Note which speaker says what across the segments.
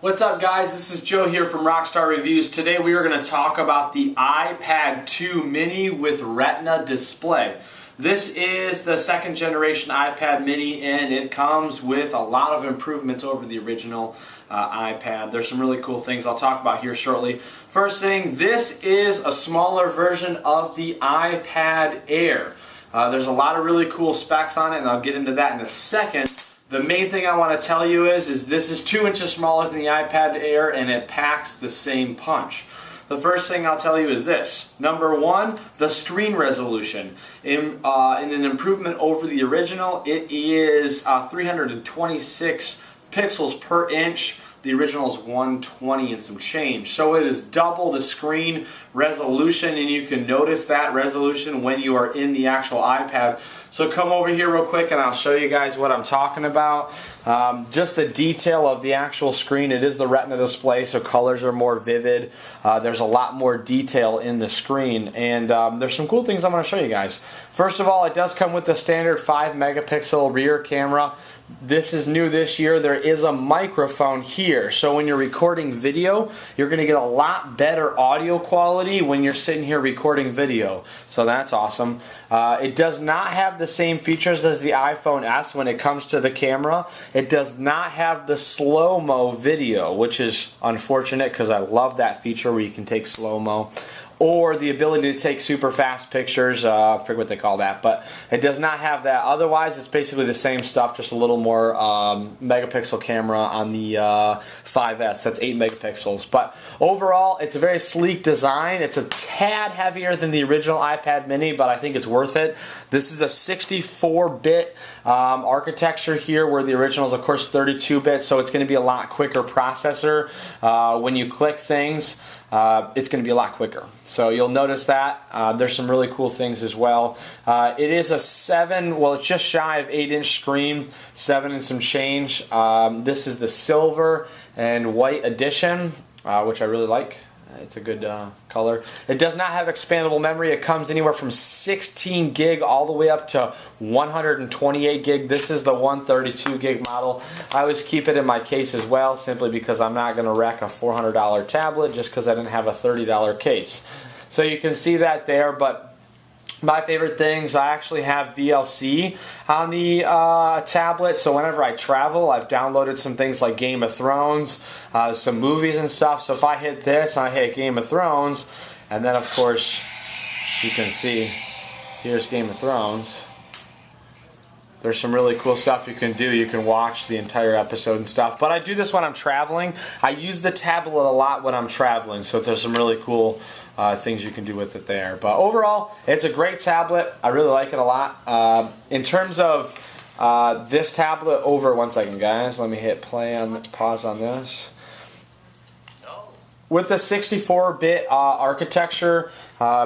Speaker 1: What's up, guys? This is Joe here from Rockstar Reviews. Today we are going to talk about the iPad 2 mini with Retina display. This is the second generation iPad mini and it comes with a lot of improvements over the original iPad. There's some really cool things I'll talk about here shortly. First thing, this is a smaller version of the iPad Air. There's a lot of really cool specs on it and I'll get into that in a second. The main thing I want to tell you is this is 2 inches smaller than the iPad Air and it packs the same punch. The first thing I'll tell you is this. Number one, the screen resolution. In an improvement over the original, it is 326 pixels per inch. The original is 120 and some change. So it is double the screen resolution, and you can notice that resolution when you are in the actual iPad. So come over here real quick and I'll show you guys what I'm talking about. Just the detail of the actual screen. It is the Retina display, so colors are more vivid. There's a lot more detail in the screen, and there's some cool things I'm going to show you guys. First of all, it does come with the standard 5 megapixel rear camera. This is new this year. There is a microphone here, so when you're recording video, you're going to get a lot better audio quality when you're sitting here recording video. So that's awesome. It does not have the same features as the iPhone S when it comes to the camera. It does not have the slow-mo video, which is unfortunate because I love that feature where you can take slow-mo. Or the ability to take super fast pictures, I forget what they call that, but it does not have that. Otherwise, it's basically the same stuff, just a little more megapixel camera on the 5S. That's 8 megapixels. But overall, it's a very sleek design. It's a tad heavier than the original iPad mini, but I think it's worth it. This is a 64-bit architecture here, where the original is, of course, 32-bit, so it's going to be a lot quicker processor. When you click things, it's going to be a lot quicker. So you'll notice that. There's some really cool things as well. It is a 7, well, it's just shy of 8-inch screen, 7 and some change. This is the silver and white edition, which I really like. It's a good color. It does not have expandable memory. It comes anywhere from 16 gig all the way up to 128 gig. This is the 132 gig model. I always keep it in my case as well, simply because I'm not going to wreck a $400 tablet just because I didn't have a $30 case. So you can see that there, but my favorite things, I actually have VLC on the tablet, so whenever I travel, I've downloaded some things like Game of Thrones, some movies and stuff. So if I hit this, I hit Game of Thrones, and then of course, you can see, here's Game of Thrones. There's some really cool stuff you can do. You can watch the entire episode and stuff. But I do this when I'm traveling. I use the tablet a lot when I'm traveling, so there's some really cool things you can do with it there. But overall, it's a great tablet. I really like it a lot. In terms of this tablet over, one second guys, let me hit play on pause on this. With the 64-bit architecture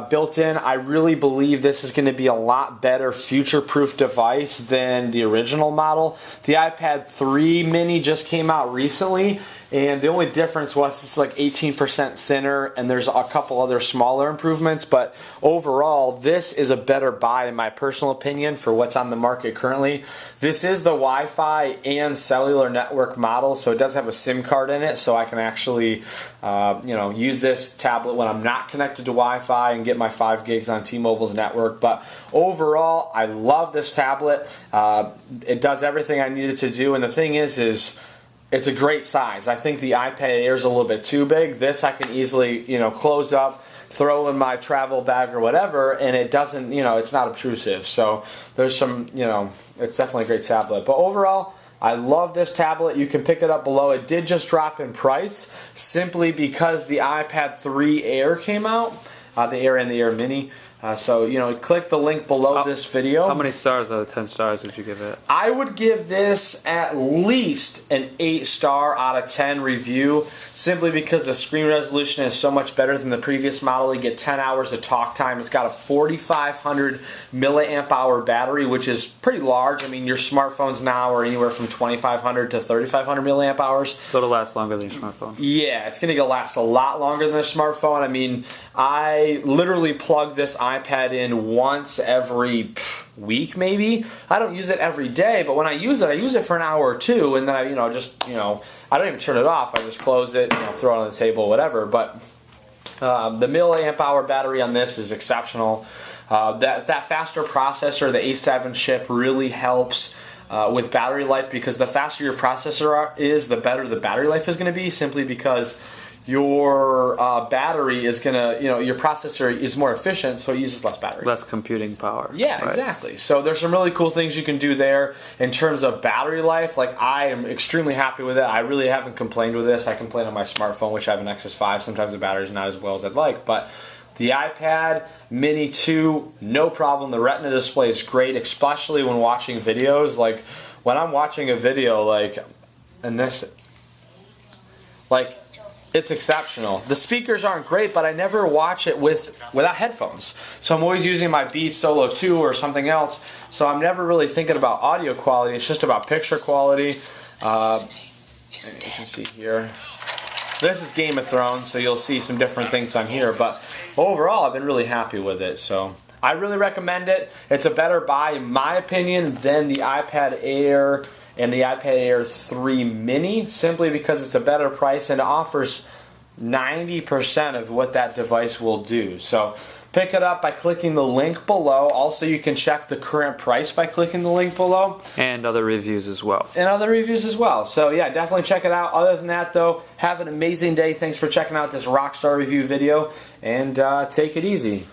Speaker 1: built in, I really believe this is going to be a lot better future-proof device than the original model. The iPad 3 mini just came out recently, and the only difference was it's like 18% thinner, and there's a couple other smaller improvements, but overall, this is a better buy in my personal opinion for what's on the market currently. This is the Wi-Fi and cellular network model, so it does have a SIM card in it, so I can actually use this tablet when I'm not connected to Wi-Fi and get my 5 gigs on T-Mobile's network. But overall, I love this tablet. It does everything I needed to do, and the thing is it's a great size. I think the iPad Air is a little bit too big. This I can easily, close up, throw in my travel bag or whatever, and it doesn't, it's not obtrusive. So there's some, it's definitely a great tablet. But overall, I love this tablet. You can pick it up below. It did just drop in price simply because the iPad 3 Air came out, the Air and the Air Mini. So, click the link below this video.
Speaker 2: How many stars out of 10 stars would you give it?
Speaker 1: I would give this at least an 8-star out of 10 review, simply because the screen resolution is so much better than the previous model. You get 10 hours of talk time. It's got a 4,500 milliamp hour battery, which is pretty large. I mean, your smartphones now are anywhere from 2,500 to 3,500 milliamp hours.
Speaker 2: So it'll last longer than your smartphone.
Speaker 1: Yeah, it's going to last a lot longer than a smartphone. I mean, I literally plug this iPad in once every week, maybe. I don't use it every day, but when I use it for an hour or two, and then I, I don't even turn it off. I just close it, throw it on the table, whatever. But the milliamp hour battery on this is exceptional. That faster processor, the A7 chip, really helps with battery life, because the faster your processor is, the better the battery life is going to be, simply because your battery is going to, your processor is more efficient, so it uses less battery.
Speaker 2: Less computing power.
Speaker 1: Yeah, right. Exactly. So there's some really cool things you can do there in terms of battery life. Like, I am extremely happy with it. I really haven't complained with this. I complain on my smartphone, which I have an Nexus 5. Sometimes the battery's not as well as I'd like, but the iPad Mini 2, no problem. The Retina display is great, especially when watching videos. Like, when I'm watching a video, it's exceptional. The speakers aren't great, but I never watch it without headphones. So I'm always using my Beats Solo 2 or something else. So I'm never really thinking about audio quality. It's just about picture quality. You can see here. This is Game of Thrones, so you'll see some different things on here. But overall, I've been really happy with it. So I really recommend it. It's a better buy, in my opinion, than the iPad Air and the iPad Air 3 Mini, simply because it's a better price and it offers 90% of what that device will do. So pick it up by clicking the link below. Also, you can check the current price by clicking the link below.
Speaker 2: And other reviews as well.
Speaker 1: So yeah, definitely check it out. Other than that, though, have an amazing day. Thanks for checking out this Rockstar review video, and take it easy.